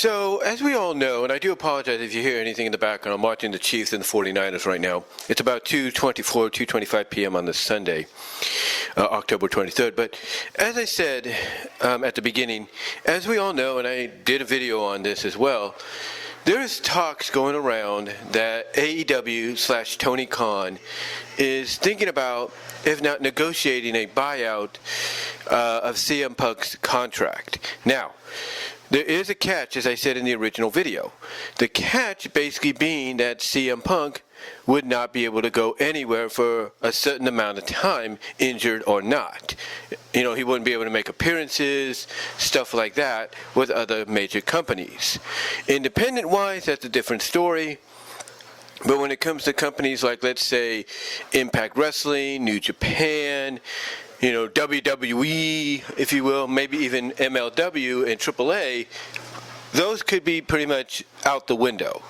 So, as we all know, and I do apologize if you hear anything in the background, I'm watching the Chiefs and the 49ers right now. It's about 2:24, 2:25 p.m. on this Sunday, October 23rd. But as I said at the beginning, as we all know, and I did a video on this as well, there is talks going around that AEW/Tony Khan is thinking about, if not negotiating, a buyout of CM Punk's contract. Now, there is a catch, as I said in the original video. The catch basically being that CM Punk would not be able to go anywhere for a certain amount of time, injured or not. You know, he wouldn't be able to make appearances, stuff like that, with other major companies. Independent-wise, that's a different story. But when it comes to companies like, let's say, Impact Wrestling, New Japan, you know, WWE, if you will, maybe even MLW and AAA, those could be pretty much out the window.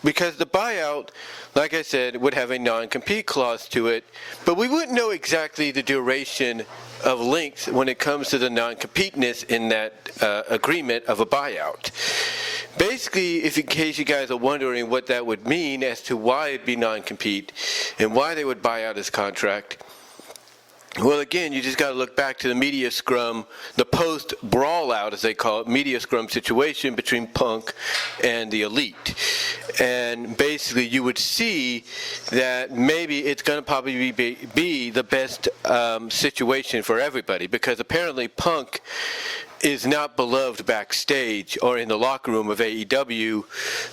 Because the buyout, like I said, would have a non-compete clause to it, but we wouldn't know exactly the duration of length when it comes to the non-compete-ness in that agreement of a buyout. Basically, if in case you guys are wondering what that would mean as to why it'd be non-compete and why they would buy out his contract, well, again, you just got to look back to the media scrum, the post-brawl out, as they call it, media scrum situation between Punk and the Elite. And basically, you would see that maybe it's going to probably be the best situation for everybody, because apparently Punk is not beloved backstage or in the locker room of AEW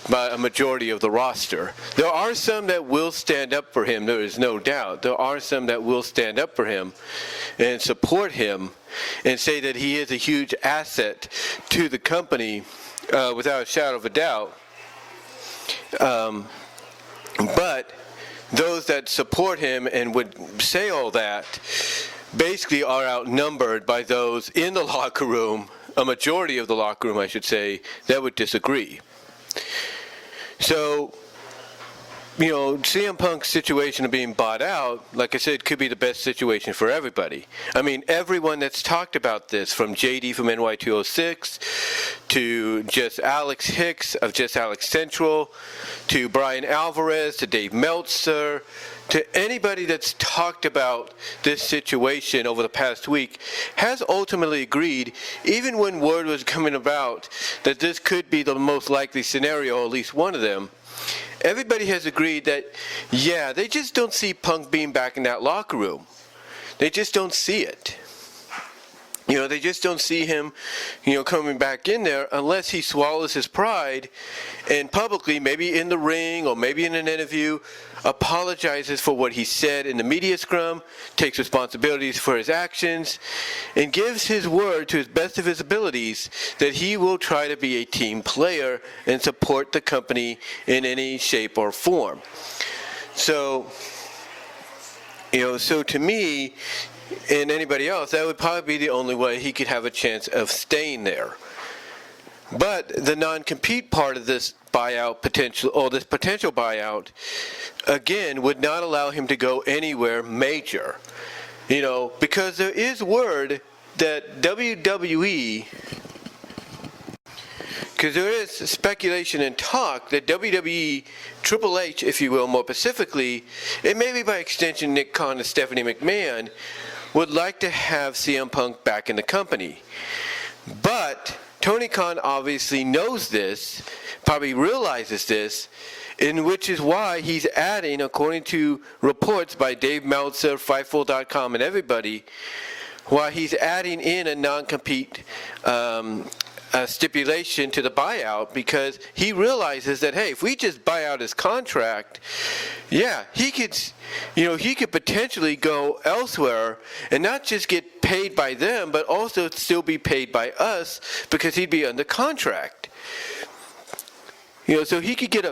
by a majority of the roster. There are some that will stand up for him, there is no doubt. There are some that will stand up for him and support him and say that he is a huge asset to the company without a shadow of a doubt. But those that support him and would say all that basically are outnumbered by those in the locker room, a majority of the locker room, I should say, that would disagree. So, you know, CM Punk's situation of being bought out, like I said, could be the best situation for everybody. I mean, everyone that's talked about this, from JD from NY206 to just Alex Hicks of Just Alex Central, to Brian Alvarez, to Dave Meltzer, to anybody that's talked about this situation over the past week, has ultimately agreed, even when word was coming about that this could be the most likely scenario, or at least one of them, everybody has agreed that, yeah, they just don't see Punk being back in that locker room. They just don't see it. You know, they just don't see him, you know, coming back in there unless he swallows his pride and publicly, maybe in the ring or maybe in an interview, apologizes for what he said in the media scrum, takes responsibilities for his actions, and gives his word to his best of his abilities that he will try to be a team player and support the company in any shape or form. So, you know, so to me, and anybody else, that would probably be the only way he could have a chance of staying there. But the non-compete part of this buyout potential, or this potential buyout, again, would not allow him to go anywhere major. You know, because there is word that WWE, because there is speculation and talk that WWE, Triple H, if you will, more specifically, and maybe by extension Nick Khan and Stephanie McMahon, would like to have CM Punk back in the company. But Tony Khan obviously knows this, probably realizes this, in which is why he's adding, according to reports by Dave Meltzer, Fightful.com, and everybody, why he's adding in a non-compete stipulation to the buyout, because he realizes that, hey, if we just buy out his contract, yeah, he could, you know, he could potentially go elsewhere and not just get paid by them, but also still be paid by us because he'd be under contract. You know, so he could get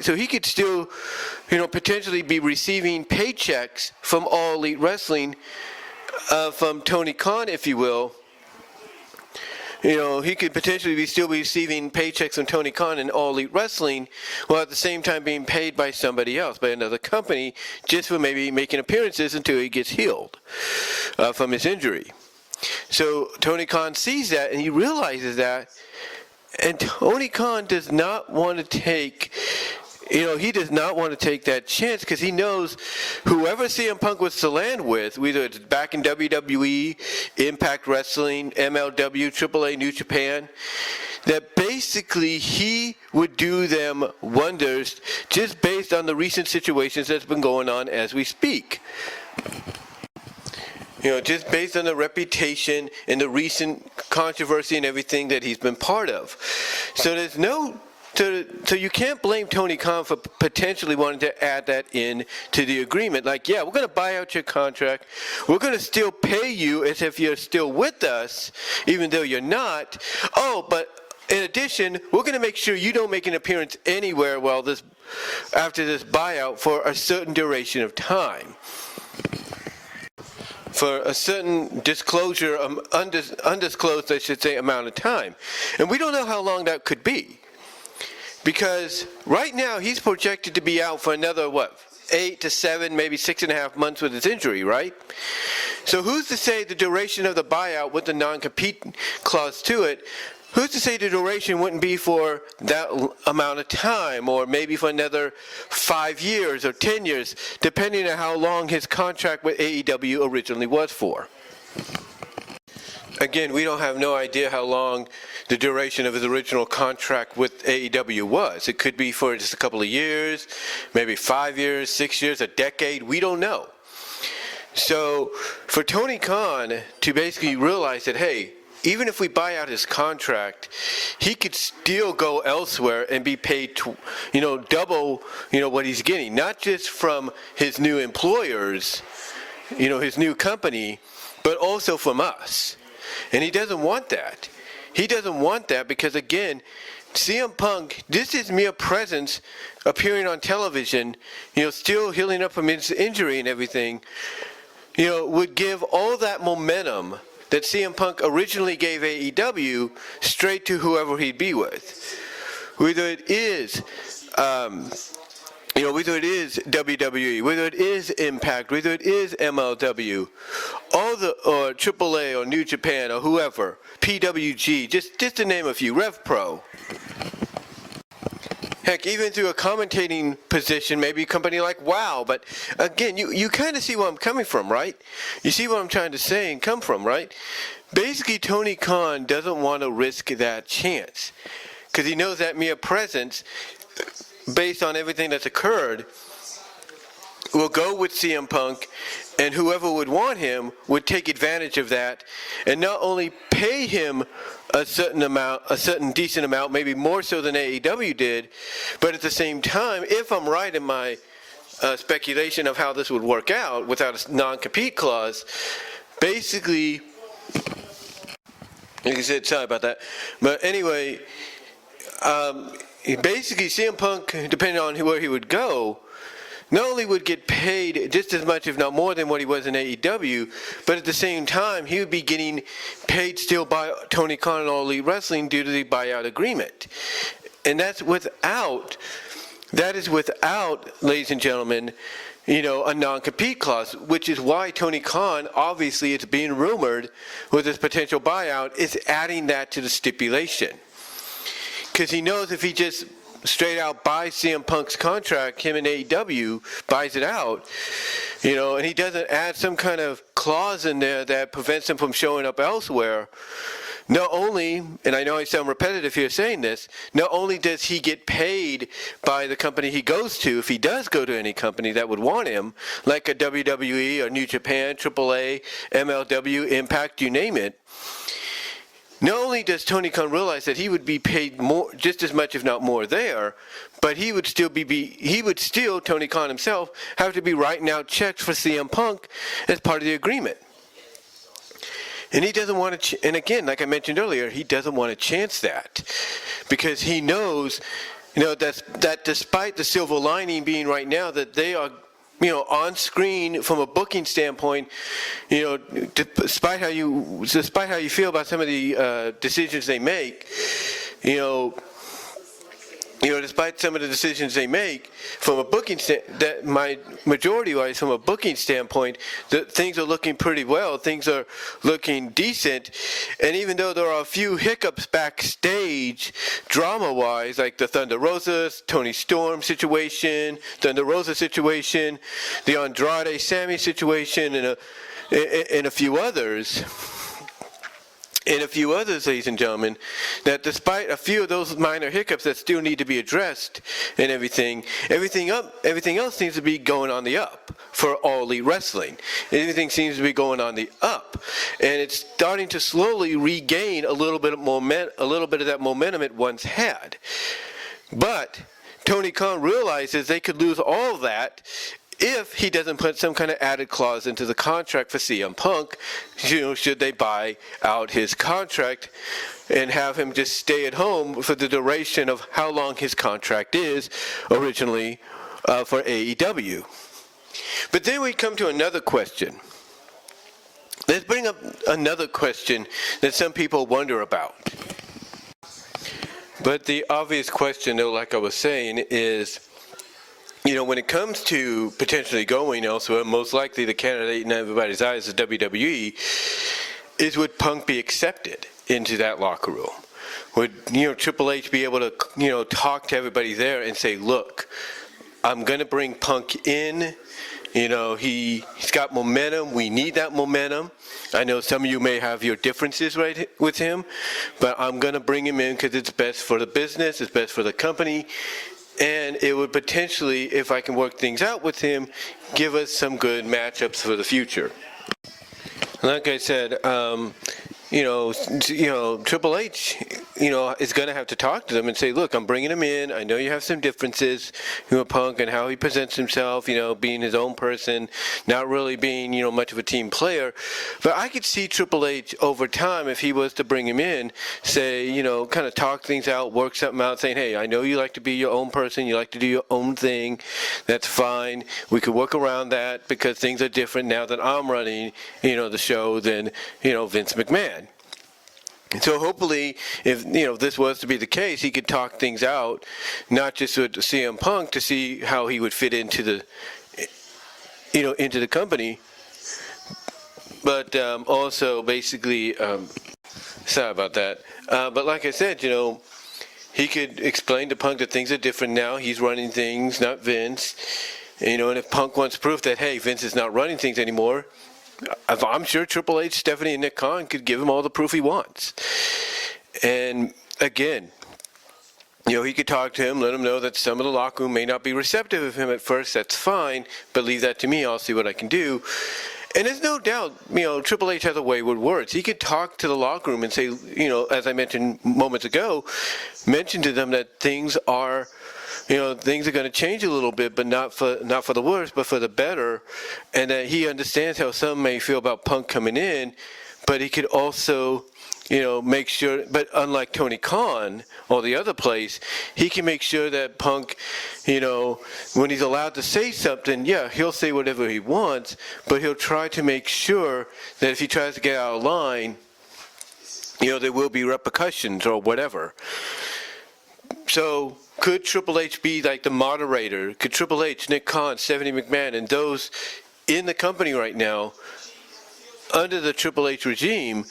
so he could still, you know, potentially be receiving paychecks from All Elite Wrestling, from Tony Khan, if you will. You know, he could potentially still be receiving paychecks from Tony Khan and All Elite Wrestling, while at the same time being paid by somebody else, by another company, just for maybe making appearances until he gets healed from his injury. So Tony Khan sees that, and he realizes that, And Tony Khan does not want to take, he does not want to take that chance because he knows whoever CM Punk was to land with, whether it's back in WWE, Impact Wrestling, MLW, AAA, New Japan, that basically he would do them wonders just based on the recent situations that's been going on as we speak. Just based on the reputation and the recent controversy and everything that he's been part of. So so you can't blame Tony Khan for potentially wanting to add that in to the agreement. Like, yeah, we're going to buy out your contract. We're going to still pay you as if you're still with us, even though you're not. Oh, but in addition, we're going to make sure you don't make an appearance anywhere after this buyout for a certain duration of time. For a certain disclosure, undisclosed, I should say, amount of time. And we don't know how long that could be. Because right now, he's projected to be out for another, 8 to 7, maybe 6.5 months with his injury, right? So who's to say the duration of the buyout with the non-compete clause to it, who's to say the duration wouldn't be for that amount of time, or maybe for another 5 years or 10 years, depending on how long his contract with AEW originally was for? Again, we don't have no idea how long the duration of his original contract with AEW was. It could be for just a couple of years, maybe 5 years, 6 years, a decade. We don't know. So for Tony Khan to basically realize that, hey, even if we buy out his contract, he could still go elsewhere and be paid, double, what he's getting. Not just from his new employers, his new company, but also from us. And he doesn't want that. He doesn't want that because, again, CM Punk, this is mere presence appearing on television, still healing up from his injury and everything, would give all that momentum that CM Punk originally gave AEW straight to whoever he'd be with. Whether it is, whether it is WWE, whether it is Impact, whether it is MLW, or AAA or New Japan or whoever, PWG, just to name a few, Rev Pro. Heck, even through a commentating position, maybe a company like WOW. But again, you kind of see where I'm coming from, right? You see what I'm trying to say and come from, right? Basically, Tony Khan doesn't want to risk that chance because he knows that mere presence, based on everything that's occurred, will go with CM Punk, and whoever would want him would take advantage of that and not only pay him a certain decent amount, maybe more so than AEW did, but at the same time, if I'm right in my speculation of how this would work out without a non-compete clause, basically, like I said, sorry about that, but anyway, basically CM Punk, depending on where he would go, not only would get paid just as much, if not more, than what he was in AEW, but at the same time, he would be getting paid still by Tony Khan and All Elite Wrestling due to the buyout agreement. And that is without, ladies and gentlemen, a non-compete clause, which is why Tony Khan, obviously it's being rumored with his potential buyout, is adding that to the stipulation. Because he knows if he just straight out buys CM Punk's contract, him and AEW buys it out, and he doesn't add some kind of clause in there that prevents him from showing up elsewhere, not only, and I know I sound repetitive here saying this, not only does he get paid by the company he goes to, if he does go to any company that would want him, like a WWE or New Japan, AAA, MLW, Impact, you name it, not only does Tony Khan realize that he would be paid more, just as much, if not more, there, but he would still Tony Khan himself, have to be writing out checks for CM Punk as part of the agreement. And he doesn't want to, and again, like I mentioned earlier, he doesn't want to chance that because he knows, that despite the silver lining being right now that they are, on screen from a booking standpoint, despite how you feel about some of the decisions they make, despite some of the decisions they make, from a booking majority-wise, from a booking standpoint, things are looking pretty well. Things are looking decent, and even though there are a few hiccups backstage, drama-wise, like the Thunder Rosa, Tony Storm situation, Thunder Rosa situation, the Andrade Sammy situation, and a few others. Ladies and gentlemen, that despite a few of those minor hiccups that still need to be addressed and everything else seems to be going on the up for All Elite Wrestling. Everything seems to be going on the up, and it's starting to slowly regain a little bit of that momentum it once had. But Tony Khan realizes they could lose all that if he doesn't put some kind of added clause into the contract for CM Punk, should they buy out his contract and have him just stay at home for the duration of how long his contract is originally for AEW. But then we come to another question. Let's bring up another question that some people wonder about. But the obvious question, though, like I was saying, is, when it comes to potentially going elsewhere, most likely the candidate in everybody's eyes is WWE, would Punk be accepted into that locker room? Would, Triple H be able to, talk to everybody there and say, look, I'm going to bring Punk in. He's got momentum. We need that momentum. I know some of you may have your differences right with him, but I'm going to bring him in because it's best for the business, it's best for the company. And it would potentially, if I can work things out with him, give us some good matchups for the future. Like I said, Triple H, is going to have to talk to them and say, look, I'm bringing him in. I know you have some differences, Punk and how he presents himself, being his own person, not really being, much of a team player. But I could see Triple H over time, if he was to bring him in, say, kind of talk things out, work something out, saying, hey, I know you like to be your own person. You like to do your own thing. That's fine. We could work around that because things are different now that I'm running, the show than, Vince McMahon. So hopefully, if this was to be the case, he could talk things out, not just with CM Punk to see how he would fit into the, into the company, but also basically, sorry about that. But like I said, he could explain to Punk that things are different now. He's running things, not Vince. And if Punk wants proof that, hey, Vince is not running things anymore, I'm sure Triple H, Stephanie, and Nick Khan could give him all the proof he wants. And again, he could talk to him, let him know that some of the locker room may not be receptive of him at first. That's fine, but leave that to me. I'll see what I can do. And there's no doubt, Triple H has a way with words. He could talk to the locker room and say, as I mentioned moments ago, mention to them that things are things are going to change a little bit, but not for the worse, but for the better, and that he understands how some may feel about Punk coming in, but he could also, make sure, but unlike Tony Khan or the other place, he can make sure that Punk, when he's allowed to say something, yeah, he'll say whatever he wants, but he'll try to make sure that if he tries to get out of line, there will be repercussions or whatever. So could Triple H be like the moderator? Could Triple H, Nick Khan, Stephanie McMahon, and those in the company right now, under the Triple H regime,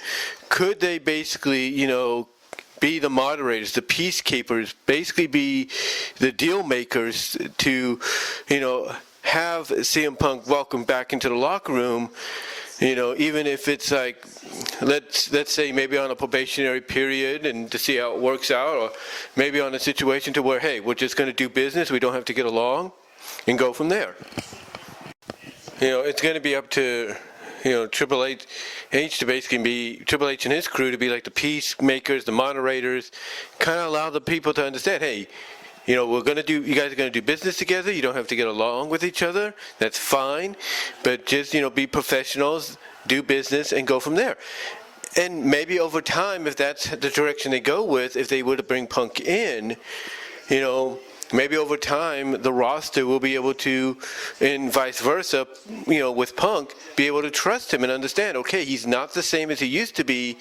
could they basically, be the moderators, the peacekeepers, basically be the deal makers to, have CM Punk welcome back into the locker room, even if it's like, let's say maybe on a probationary period and to see how it works out, or maybe on a situation to where, hey, we're just going to do business, we don't have to get along, and go from there. It's going to be up to, Triple H to basically be, Triple H and his crew to be like the peacemakers, the moderators, kind of allow the people to understand, hey, you guys are going to do business together. You don't have to get along with each other. That's fine. But just, be professionals, do business, and go from there. And maybe over time, if that's the direction they go with, if they were to bring Punk in, maybe over time the roster will be able to, and vice versa, with Punk, be able to trust him and understand, okay, he's not the same as he used to be.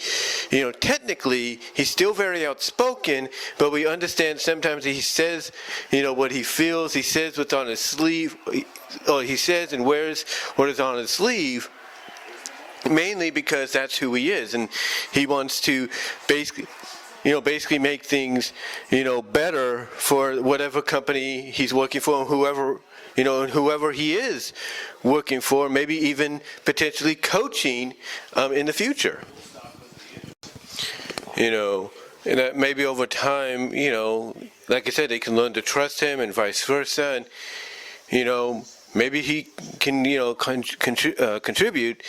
Technically, he's still very outspoken, but we understand sometimes he says, what he feels, he says what's on his sleeve, or he says and wears what is on his sleeve, mainly because that's who he is, and he wants to basically make things, better for whatever company he's working for, and whoever he is working for, maybe even potentially coaching in the future. And that maybe over time, like I said, they can learn to trust him and vice versa, and, maybe he can, contribute,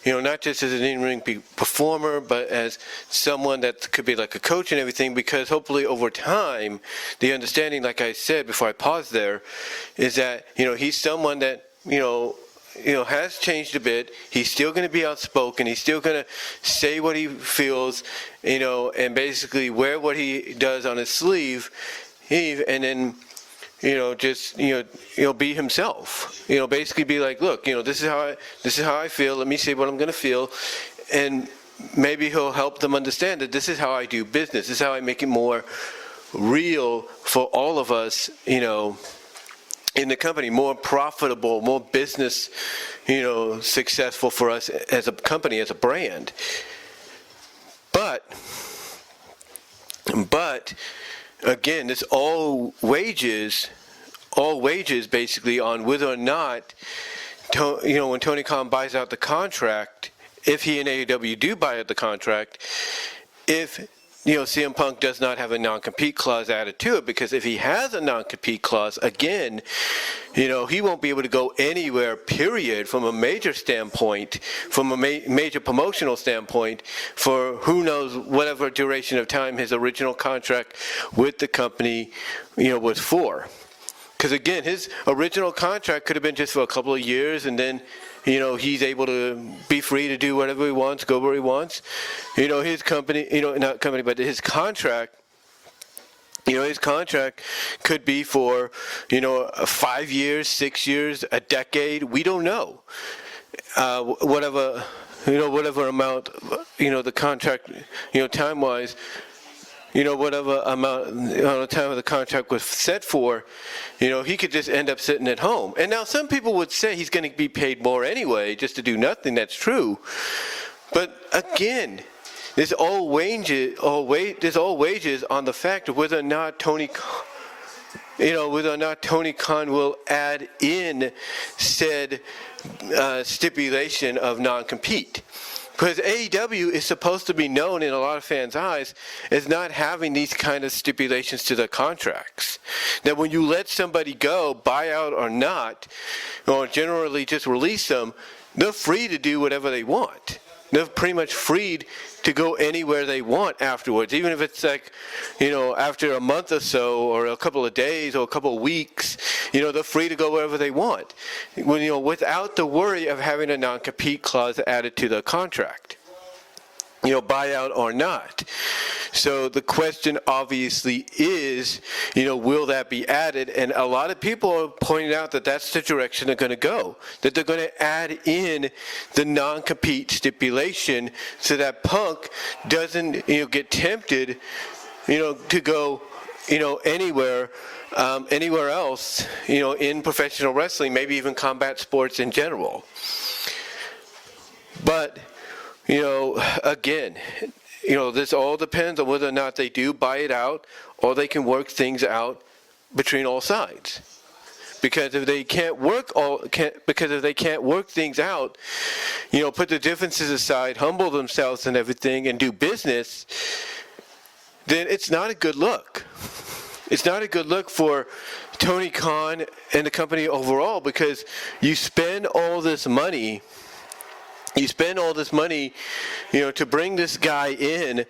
not just as an in-ring performer, but as someone that could be like a coach and everything, because hopefully over time, the understanding, like I said before I paused there, is that, he's someone that, has changed a bit. He's still going to be outspoken. He's still going to say what he feels, and basically wear what he does on his sleeve, and then, be himself. Basically be like, look, this is how I feel. Let me say what I'm going to feel, and maybe he'll help them understand that this is how I do business. This is how I make it more real for all of us, in the company, more profitable, more business, successful for us as a company, as a brand. But again, this all wages basically on whether or not, when Tony Khan buys out the contract, if he and AEW do buy out the contract, if CM Punk does not have a non-compete clause added to it, because if he has a non-compete clause, again, he won't be able to go anywhere, period, from a major standpoint, from a major promotional standpoint, for who knows whatever duration of time his original contract with the company, was for. Because again, his original contract could have been just for a couple of years, and then he's able to be free to do whatever he wants, go where he wants. His company, not company, but his contract, his contract could be for, 5 years, 6 years, a decade. We don't know. Whatever amount, the contract, time-wise, whatever amount of time of the contract was set for, he could just end up sitting at home. And now some people would say he's going to be paid more anyway just to do nothing. That's true. But again, this all wages on the fact of whether or not Tony Khan will add in said stipulation of non-compete. Because AEW is supposed to be known in a lot of fans' eyes as not having these kind of stipulations to their contracts. That when you let somebody go, buyout or not, or generally just release them, they're free to do whatever they want. They're pretty much free to go anywhere they want afterwards, even if it's like, after a month or so, or a couple of days, or a couple of weeks, they're free to go wherever they want, without the worry of having a non-compete clause added to the contract, buyout or not. So the question obviously is, will that be added? And a lot of people are pointing out that that's the direction they're going to go, that they're going to add in the non-compete stipulation so that Punk doesn't, get tempted, to go, anywhere else, in professional wrestling, maybe even combat sports in general. But, again, this all depends on whether or not they do buy it out, or they can work things out between all sides. Because if they can't work things out, put the differences aside, humble themselves and everything, and do business, then it's not a good look. It's not a good look for Tony Khan and the company overall, because you spend all this money. To bring this guy in,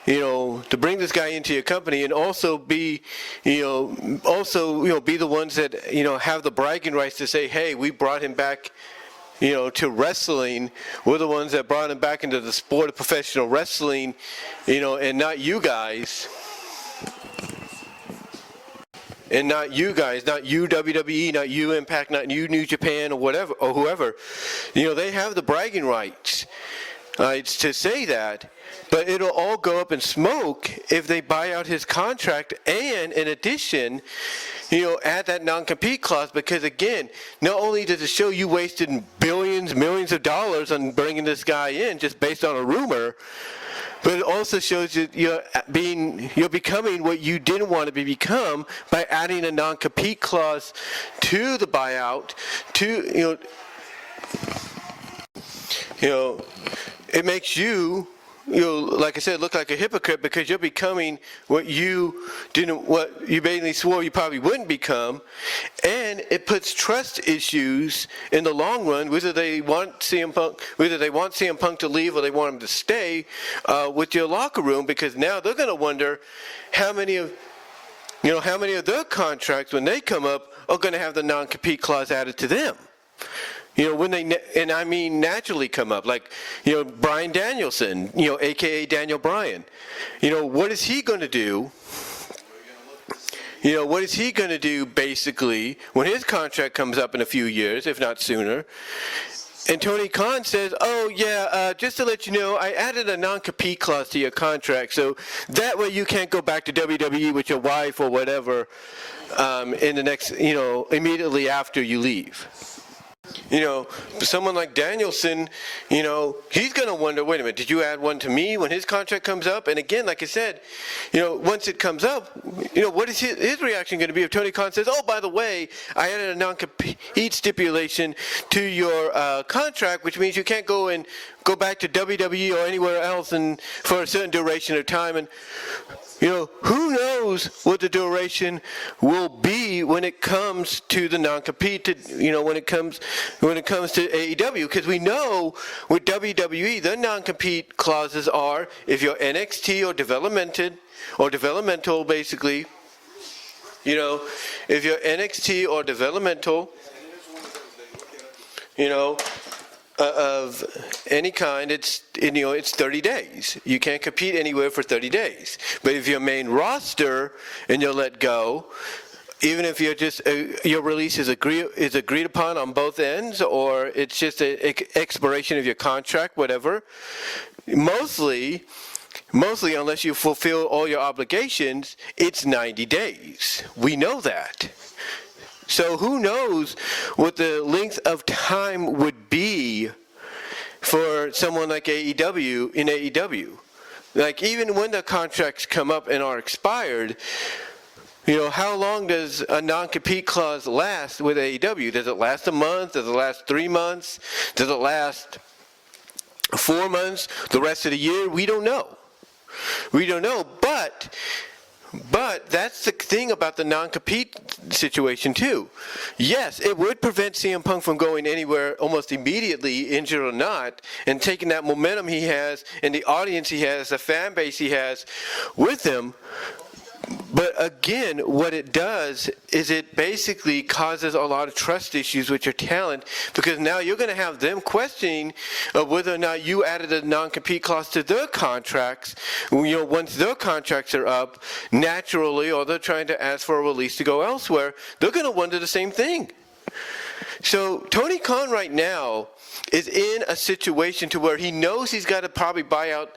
to bring this guy into your company, and also be, be the ones that, have the bragging rights to say, hey, we brought him back, to wrestling. We're the ones that brought him back into the sport of professional wrestling, and not you guys. and not you guys, not you WWE, not you Impact, not you New Japan or whatever or whoever. They have the bragging rights to say that, but it'll all go up in smoke if they buy out his contract, and in addition, add that non-compete clause, because again, not only does it show you wasted millions of dollars on bringing this guy in just based on a rumor, but it also shows that you're becoming what you didn't want to become by adding a non-compete clause to the buyout. It makes you, like I said, look like a hypocrite, because you're becoming what you basically swore you probably wouldn't become, and it puts trust issues in the long run, whether they want CM Punk to leave or they want him to stay with your locker room, because now they're going to wonder how many of their contracts when they come up are going to have the non-compete clause added to them. When they, and I mean naturally come up, like, Bryan Danielson, a.k.a. Daniel Bryan. What is he going to do? What is he going to do, basically, when his contract comes up in a few years, if not sooner? And Tony Khan says, just to let you know, I added a non-compete clause to your contract, so that way you can't go back to WWE with your wife or whatever in the next, immediately after you leave. Someone like Danielson, he's going to wonder, wait a minute, did you add one to me when his contract comes up? And again, like I said, once it comes up, what is his reaction going to be if Tony Khan says, oh, by the way, I added a non-compete stipulation to your contract, which means you can't go back to WWE or anywhere else for a certain duration of time. And who knows what the duration will be when it comes to the non-compete, when it comes to AEW, because we know with WWE, the non-compete clauses are if you're NXT or developmental, basically, if you're NXT or developmental, of any kind, it's 30 days. You can't compete anywhere for 30 days. But if you're main roster and you're let go, even if you're just your release is agreed upon on both ends, or it's just an expiration of your contract, whatever. Mostly, unless you fulfill all your obligations, it's 90 days. We know that. So who knows what the length of time would be for someone like AEW in AEW. Like, even when the contracts come up and are expired, how long does a non-compete clause last with AEW? Does it last a month? Does it last 3 months? Does it last 4 months? The rest of the year? We don't know. But that's the thing about the non-compete situation too. Yes, it would prevent CM Punk from going anywhere almost immediately, injured or not, and taking that momentum he has and the audience he has, the fan base he has with him. But again, what it does is it basically causes a lot of trust issues with your talent, because now you're going to have them questioning whether or not you added a non-compete clause to their contracts. Once their contracts are up, naturally, or they're trying to ask for a release to go elsewhere, they're going to wonder the same thing. So Tony Khan right now is in a situation to where he knows he's got to probably buy out,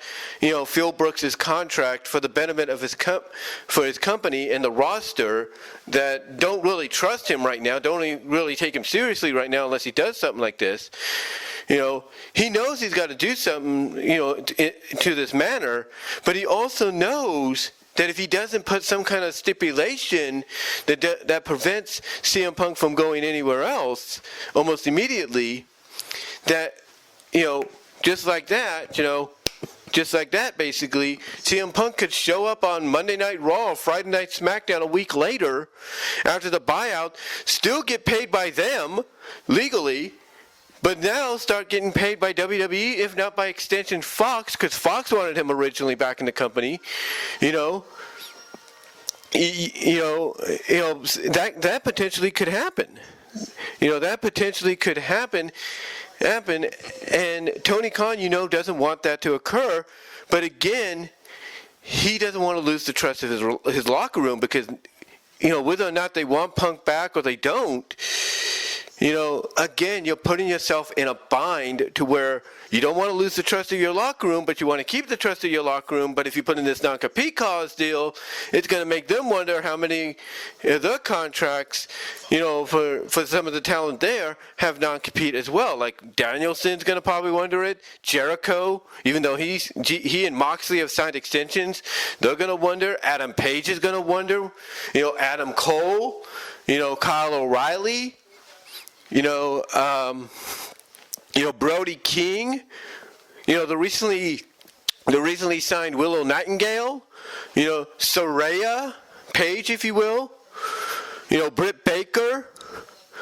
Phil Brooks' contract for the benefit of his company and the roster that don't really trust him right now, don't really take him seriously right now unless he does something like this. He knows he's got to do something, to this manner, but he also knows that if he doesn't put some kind of stipulation that prevents CM Punk from going anywhere else almost immediately, that, just like that, basically, CM Punk could show up on Monday Night Raw or Friday Night SmackDown a week later after the buyout, still get paid by them legally, but now start getting paid by WWE, if not by extension Fox, because Fox wanted him originally back in the company, that potentially could happen. That potentially could happen, and Tony Khan, doesn't want that to occur. But again, he doesn't want to lose the trust of his locker room, because whether or not they want Punk back or they don't, again, you're putting yourself in a bind to where you don't want to lose the trust of your locker room, but you want to keep the trust of your locker room. But if you put in this non-compete clause deal, it's going to make them wonder how many of their contracts, for some of the talent there, have non-compete as well. Like Danielson's going to probably wonder it. Jericho, even though he and Moxley have signed extensions, they're going to wonder. Adam Page is going to wonder. Adam Cole, Kyle O'Reilly. Brody King, the recently signed Willow Nightingale, Saraya Page, if you will, Britt Baker,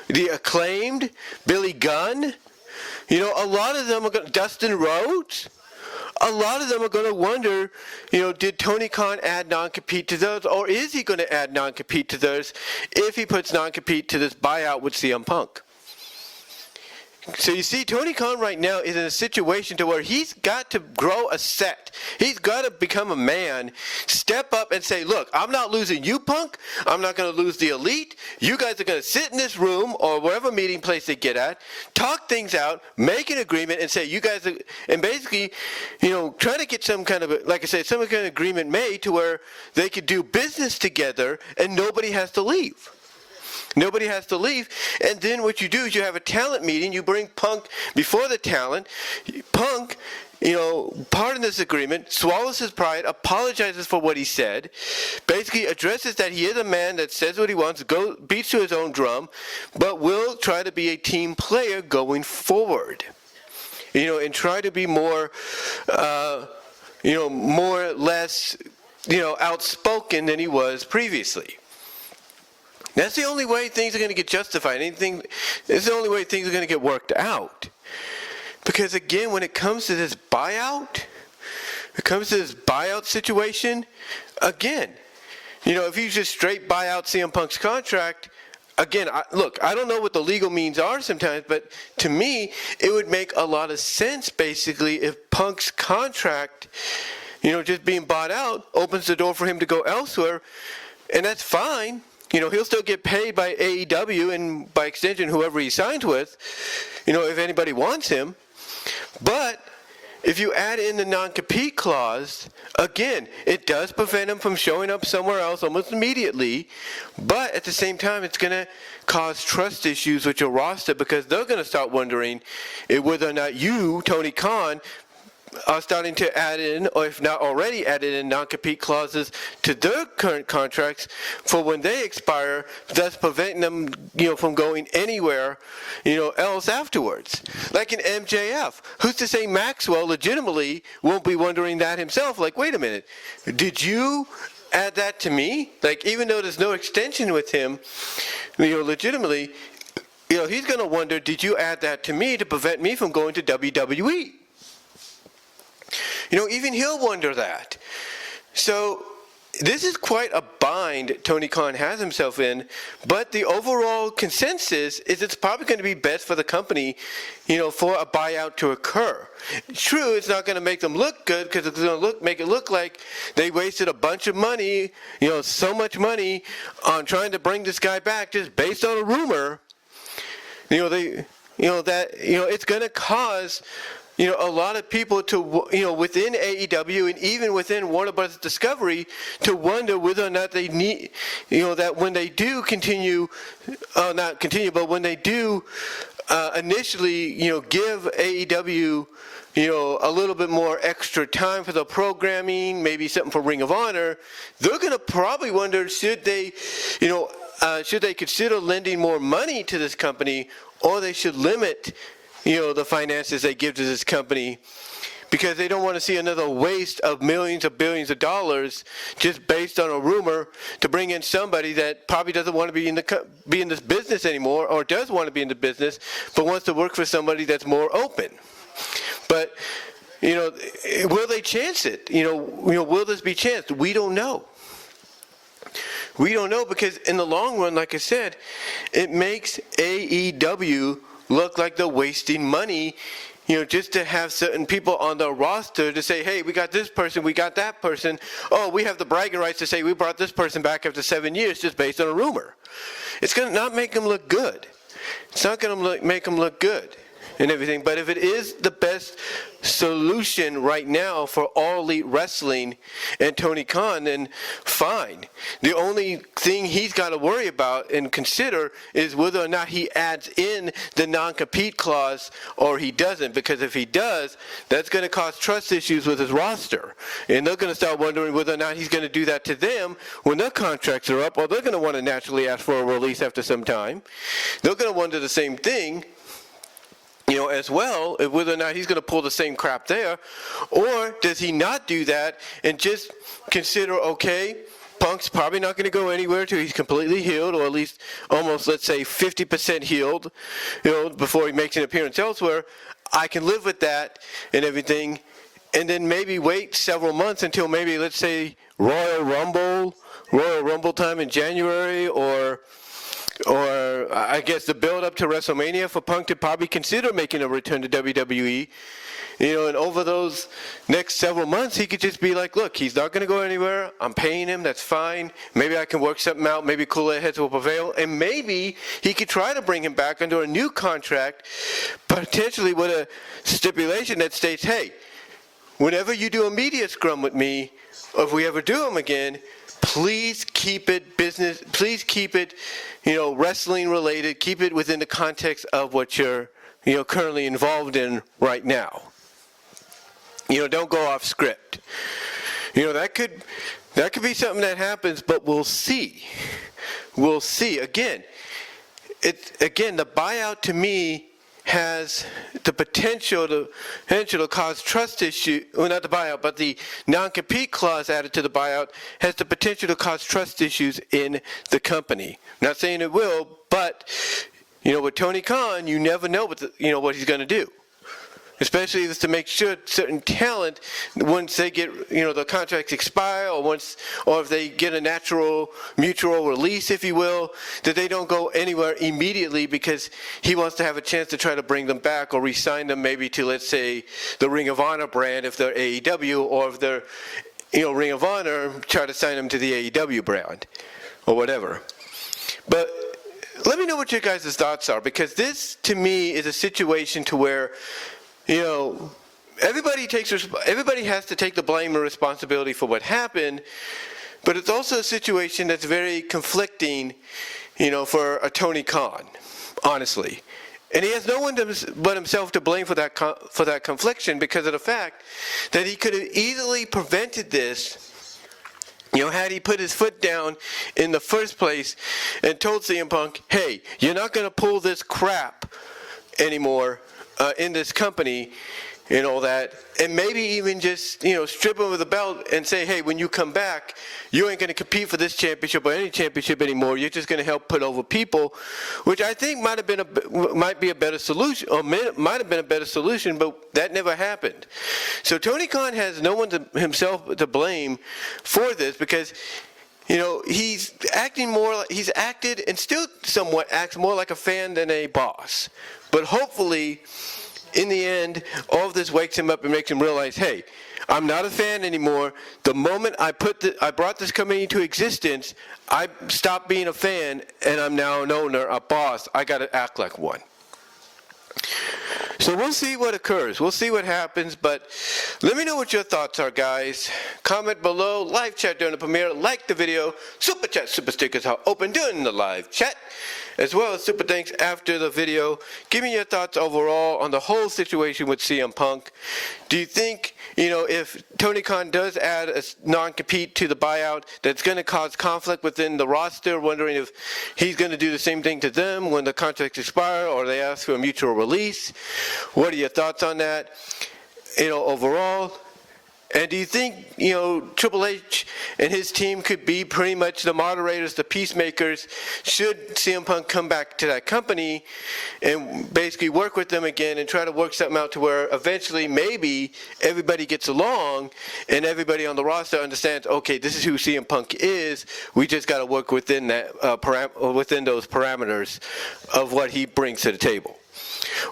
the Acclaimed, Billy Gunn, a lot of them are going, Dustin Rhodes, a lot of them are going to wonder, did Tony Khan add non-compete to those, or is he going to add non-compete to those if he puts non-compete to this buyout with CM Punk? So you see, Tony Khan right now is in a situation to where he's got to grow a set. He's got to become a man, step up and say, look, I'm not losing you, Punk. I'm not going to lose the Elite. You guys are going to sit in this room or wherever meeting place they get at, talk things out, make an agreement and say you guys are, and basically, try to get some kind of, like I said, some kind of agreement made to where they could do business together and nobody has to leave. Nobody has to leave. And then what you do is you have a talent meeting. You bring Punk before the talent. Punk, pardon this agreement, swallows his pride, apologizes for what he said, basically addresses that he is a man that says what he wants, beats to his own drum, but will try to be a team player going forward. And try to be more, more or less, outspoken than he was previously. That's the only way things are going to get justified. It's the only way things are going to get worked out. Because again, when it comes to this buyout, situation, again, if you just straight buy out CM Punk's contract, again, I don't know what the legal means are sometimes, but to me, it would make a lot of sense, basically, if Punk's contract, just being bought out, opens the door for him to go elsewhere, and that's fine. He'll still get paid by AEW and by extension whoever he signs with, if anybody wants him. But if you add in the non-compete clause, again, it does prevent him from showing up somewhere else almost immediately. But at the same time, it's going to cause trust issues with your roster because they're going to start wondering whether or not you, Tony Khan, are starting to add in, or if not already added in, non-compete clauses to their current contracts for when they expire, thus preventing them, from going anywhere, else afterwards. Like in MJF, who's to say Maxwell legitimately won't be wondering that himself? Like, wait a minute, did you add that to me? Like, even though there's no extension with him, legitimately, he's going to wonder, did you add that to me to prevent me from going to WWE? Even he'll wonder that. So this is quite a bind Tony Khan has himself in, but the overall consensus is it's probably going to be best for the company, for a buyout to occur. True, it's not going to make them look good because it's going to make it look like they wasted a bunch of money, so much money on trying to bring this guy back just based on a rumor. It's going to cause a lot of people to, within AEW and even within Warner Bros. Discovery to wonder whether or not they need, that when they do continue, not continue, but when they do initially, give AEW, a little bit more extra time for the programming, maybe something for Ring of Honor, they're going to probably wonder, should they consider lending more money to this company, or they should limit the finances they give to this company, because they don't want to see another waste of millions of billions of dollars just based on a rumor to bring in somebody that probably doesn't want to be in this business anymore, or does want to be in the business but wants to work for somebody that's more open. But will they chance it? Will this be chanced? We don't know. We don't know, because in the long run, like I said, it makes AEW look like they're wasting money, just to have certain people on the roster to say, hey, we got this person, we got that person. Oh, we have the bragging rights to say we brought this person back after 7 years just based on a rumor. It's going to not make them look good. It's not going to make them look good and everything. But if it is the best solution right now for All Elite Wrestling and Tony Khan, then fine. The only thing he's got to worry about and consider is whether or not he adds in the non-compete clause or he doesn't, because if he does, that's going to cause trust issues with his roster, and they're going to start wondering whether or not he's going to do that to them when their contracts are up, or they're going to want to naturally ask for a release after some time. They're going to wonder the same thing, as well, whether or not he's going to pull the same crap there, or does he not do that and just consider, okay, Punk's probably not going to go anywhere till he's completely healed, or at least almost, let's say, 50% healed, before he makes an appearance elsewhere. I can live with that and everything, and then maybe wait several months until maybe, let's say, Royal Rumble time in January, or I guess the build up to WrestleMania for Punk to probably consider making a return to WWE. And over those next several months, he could just be like, look, he's not going to go anywhere. I'm paying him. That's fine. Maybe I can work something out. Maybe cooler heads will prevail. And maybe he could try to bring him back under a new contract, potentially with a stipulation that states, hey, whenever you do a media scrum with me, or if we ever do them again, please keep it business. Please keep it, wrestling related. Keep it within the context of what you're, currently involved in right now. Don't go off script. That could be something that happens, but we'll see. We'll see. Again, the buyout to me has the potential to cause trust issue. Well, not the buyout, but the non-compete clause added to the buyout has the potential to cause trust issues in the company. I'm not saying it will, but with Tony Khan, you never know what he's going to do. Especially is to make sure certain talent, once they get, the contracts expire, or if they get a natural mutual release, if you will, that they don't go anywhere immediately, because he wants to have a chance to try to bring them back or re-sign them maybe to, let's say, the Ring of Honor brand if they're AEW, or if they're, Ring of Honor, try to sign them to the AEW brand or whatever. But let me know what your guys' thoughts are, because this, to me, is a situation to where, everybody has to take the blame and responsibility for what happened, but it's also a situation that's very conflicting, for a Tony Khan, honestly. And he has no one but himself to blame for that confliction, because of the fact that he could have easily prevented this, had he put his foot down in the first place and told CM Punk, hey, you're not going to pull this crap anymore in this company and all that, and maybe even just, strip him of the belt and say, hey, when you come back, you ain't going to compete for this championship or any championship anymore. You're just going to help put over people, which I think might be a better solution, or might have been a better solution, but that never happened. So Tony Khan has no one himself to blame for this, because he's acted and still somewhat acts more like a fan than a boss. But hopefully, in the end, all of this wakes him up and makes him realize, hey, I'm not a fan anymore. The moment I brought this company into existence, I stopped being a fan, and I'm now an owner, a boss. I got to act like one. So we'll see what occurs. We'll see what happens, but let me know what your thoughts are, guys. Comment below, live chat during the premiere, like the video, super chat, super stickers are open during the live chat, as well as super thanks after the video. Give me your thoughts overall on the whole situation with CM Punk. Do you think, if Tony Khan does add a non-compete to the buyout, that's going to cause conflict within the roster, wondering if he's going to do the same thing to them when the contracts expire or they ask for a mutual release? What are your thoughts on that, overall? And do you think, Triple H and his team could be pretty much the moderators, the peacemakers, should CM Punk come back to that company and basically work with them again and try to work something out to where eventually maybe everybody gets along and everybody on the roster understands, okay, this is who CM Punk is. We just got to work within that within those parameters of what he brings to the table.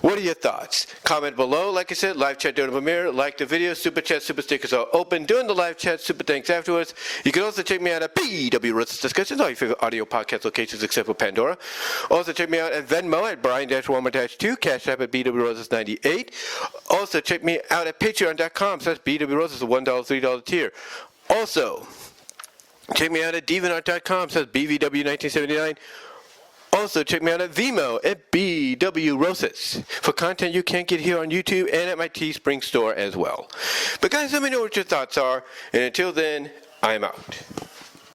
What are your thoughts? Comment below. Like I said, live chat during the premiere. Like the video. Super chat, super stickers are open during the live chat. Super thanks afterwards. You can also check me out at PW Roses Discussions, all your favorite audio podcast locations except for Pandora. Also check me out at Venmo at Brian-Warmer-2, Cash App at BW Roses 98. Also check me out at Patreon.com. So that's BW Roses, a $1, $3 tier. Also, check me out at DeviantArt.com. So that's BVW 1979. Also, check me out at Vimeo at BW Roses for content you can't get here on YouTube and at my Teespring store as well. But guys, let me know what your thoughts are. And until then, I'm out.